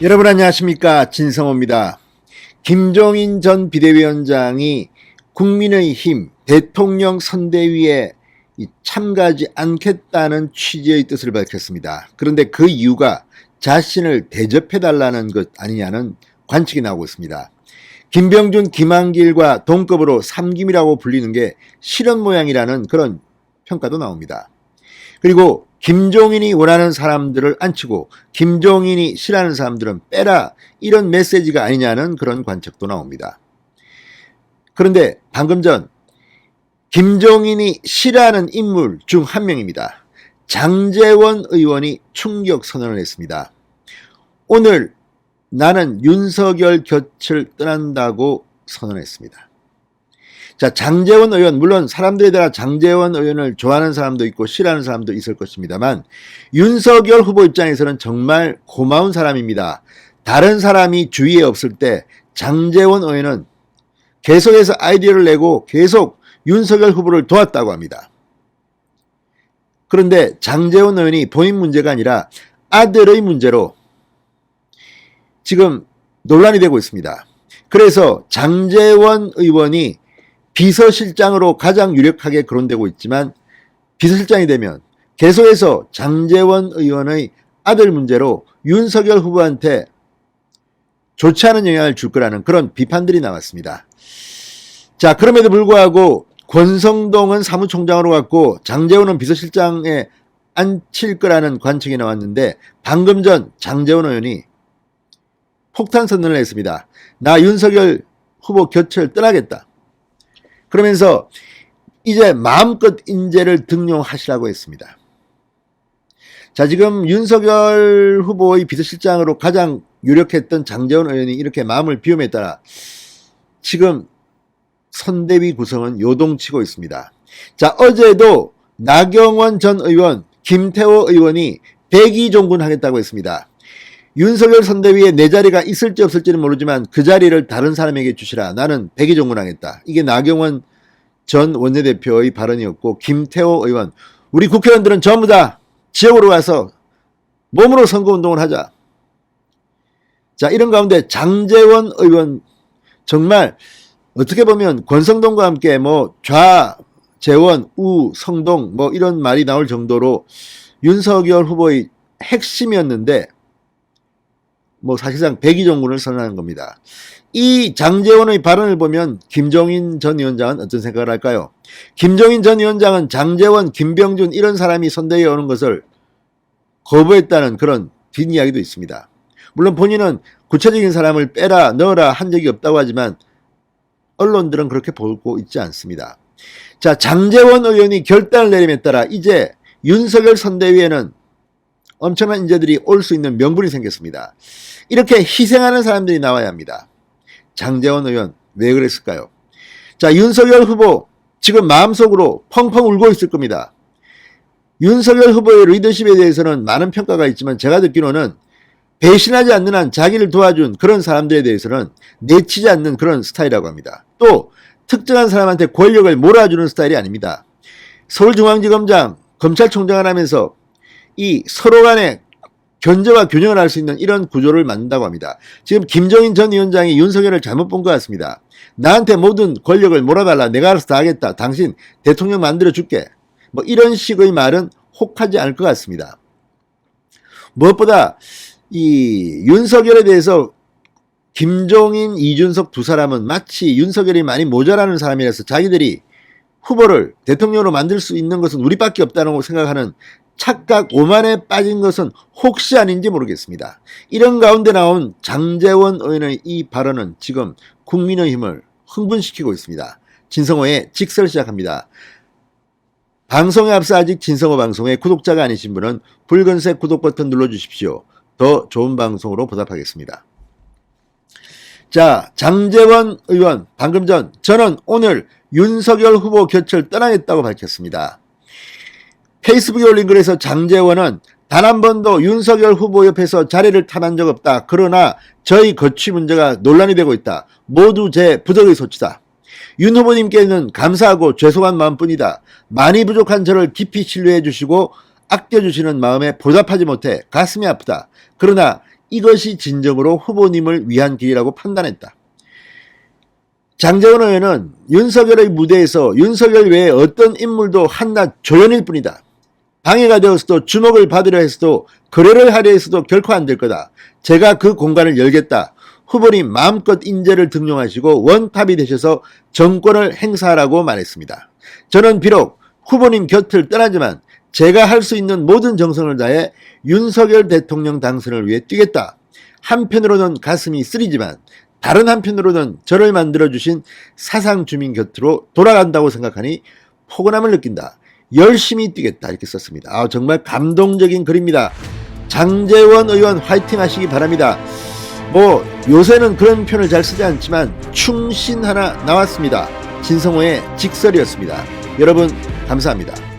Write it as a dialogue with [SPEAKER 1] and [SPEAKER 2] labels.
[SPEAKER 1] 여러분 안녕하십니까, 진성호입니다. 김종인 전 비대위원장이 국민의힘 대통령 선대위에 참가하지 않겠다는 취지의 뜻을 밝혔습니다. 그런데 그 이유가 자신을 대접해달라는 것 아니냐는 관측이 나오고 있습니다. 김병준, 김한길과 동급으로 삼김이라고 불리는 게 실현 모양이라는 그런 평가도 나옵니다. 그리고 김종인이 원하는 사람들을 앉히고 김종인이 싫어하는 사람들은 빼라, 이런 메시지가 아니냐는 그런 관측도 나옵니다. 그런데 방금 전 김종인이 싫어하는 인물 중 한 명입니다. 장제원 의원이 충격 선언을 했습니다. 오늘 나는 윤석열 곁을 떠난다고 선언했습니다. 자, 장제원 의원, 물론 사람들에 따라 장제원 의원을 좋아하는 사람도 있고 싫어하는 사람도 있을 것입니다만 윤석열 후보 입장에서는 정말 고마운 사람입니다. 다른 사람이 주위에 없을 때 장제원 의원은 계속해서 아이디어를 내고 계속 윤석열 후보를 도왔다고 합니다. 그런데 장제원 의원이 본인 문제가 아니라 아들의 문제로 지금 논란이 되고 있습니다. 그래서 장제원 의원이 비서실장으로 가장 유력하게 거론되고 있지만 비서실장이 되면 계속해서 장제원 의원의 아들 문제로 윤석열 후보한테 좋지 않은 영향을 줄 거라는 그런 비판들이 나왔습니다. 자, 그럼에도 불구하고 권성동은 사무총장으로 갔고 장제원은 비서실장에 앉힐 거라는 관측이 나왔는데 방금 전 장제원 의원이 폭탄 선언을 했습니다. 나 윤석열 후보 곁을 떠나겠다. 그러면서 이제 마음껏 인재를 등용하시라고 했습니다. 자, 지금 윤석열 후보의 비서실장으로 가장 유력했던 장제원 의원이 이렇게 마음을 비움에 따라 지금 선대위 구성은 요동치고 있습니다. 자, 어제도 나경원 전 의원, 김태호 의원이 백의종군하겠다고 했습니다. 윤석열 선대위에 내 자리가 있을지 없을지는 모르지만 그 자리를 다른 사람에게 주시라. 나는 백의종군하겠다. 이게 나경원 전 원내대표의 발언이었고, 김태호 의원, 우리 국회의원들은 전부 다 지역으로 가서 몸으로 선거운동을 하자. 자, 이런 가운데 장제원 의원, 정말 어떻게 보면 권성동과 함께 뭐 좌재원, 우성동 뭐 이런 말이 나올 정도로 윤석열 후보의 핵심이었는데 뭐 사실상 백의종군을 선언하는 겁니다. 이 장제원의 발언을 보면 김종인 전 위원장은 어떤 생각을 할까요? 김종인 전 위원장은 장제원, 김병준 이런 사람이 선대위에 오는 것을 거부했다는 그런 뒷이야기도 있습니다. 물론 본인은 구체적인 사람을 빼라 넣어라 한 적이 없다고 하지만 언론들은 그렇게 보고 있지 않습니다. 자, 장제원 의원이 결단을 내림에 따라 이제 윤석열 선대위에는 엄청난 인재들이 올 수 있는 명분이 생겼습니다. 이렇게 희생하는 사람들이 나와야 합니다. 장제원 의원 왜 그랬을까요? 자, 윤석열 후보 지금 마음속으로 펑펑 울고 있을 겁니다. 윤석열 후보의 리더십에 대해서는 많은 평가가 있지만 제가 듣기로는 배신하지 않는 한 자기를 도와준 그런 사람들에 대해서는 내치지 않는 그런 스타일이라고 합니다. 또 특정한 사람한테 권력을 몰아주는 스타일이 아닙니다. 서울중앙지검장, 검찰총장을 하면서 이 서로 간에 견제와 균형을 할 수 있는 이런 구조를 만든다고 합니다. 지금 김종인 전 위원장이 윤석열을 잘못 본 것 같습니다. 나한테 모든 권력을 몰아달라. 내가 알아서 다 하겠다. 당신 대통령 만들어줄게. 뭐 이런 식의 말은 혹하지 않을 것 같습니다. 무엇보다 이 윤석열에 대해서 김종인, 이준석 두 사람은 마치 윤석열이 많이 모자라는 사람이라서 자기들이 후보를 대통령으로 만들 수 있는 것은 우리밖에 없다고 생각하는 착각 오만에 빠진 것은 혹시 아닌지 모르겠습니다. 이런 가운데 나온 장제원 의원의 이 발언은 지금 국민의힘을 흥분시키고 있습니다. 진성호의 직설 시작합니다. 방송에 앞서 아직 진성호 방송의 구독자가 아니신 분은 붉은색 구독 버튼 눌러주십시오. 더 좋은 방송으로 보답하겠습니다. 자, 장제원 의원 방금 전 저는 오늘 윤석열 후보 곁을 떠나겠다고 밝혔습니다. 페이스북에 올린 글에서 장제원은 단 한 번도 윤석열 후보 옆에서 자리를 탐한 적 없다. 그러나 저희 거취 문제가 논란이 되고 있다. 모두 제 부적의 소치다. 윤 후보님께는 감사하고 죄송한 마음뿐이다. 많이 부족한 저를 깊이 신뢰해 주시고 아껴주시는 마음에 보답하지 못해 가슴이 아프다. 그러나 이것이 진정으로 후보님을 위한 길이라고 판단했다. 장제원 의원은 윤석열의 무대에서 윤석열 외에 어떤 인물도 한낱 조연일 뿐이다. 방해가 되었어도 주목을 받으려 했어도 거래를 하려 했어도 결코 안 될 거다. 제가 그 공간을 열겠다. 후보님 마음껏 인재를 등용하시고 원탑이 되셔서 정권을 행사하라고 말했습니다. 저는 비록 후보님 곁을 떠나지만 제가 할 수 있는 모든 정성을 다해 윤석열 대통령 당선을 위해 뛰겠다. 한편으로는 가슴이 쓰리지만 다른 한편으로는 저를 만들어주신 사상주민 곁으로 돌아간다고 생각하니 포근함을 느낀다. 열심히 뛰겠다 이렇게 썼습니다. 정말 감동적인 글입니다. 장제원 의원 화이팅 하시기 바랍니다. 요새는 그런 표현을 잘 쓰지 않지만 충신 하나 나왔습니다. 진성호의 직설이었습니다. 여러분 감사합니다.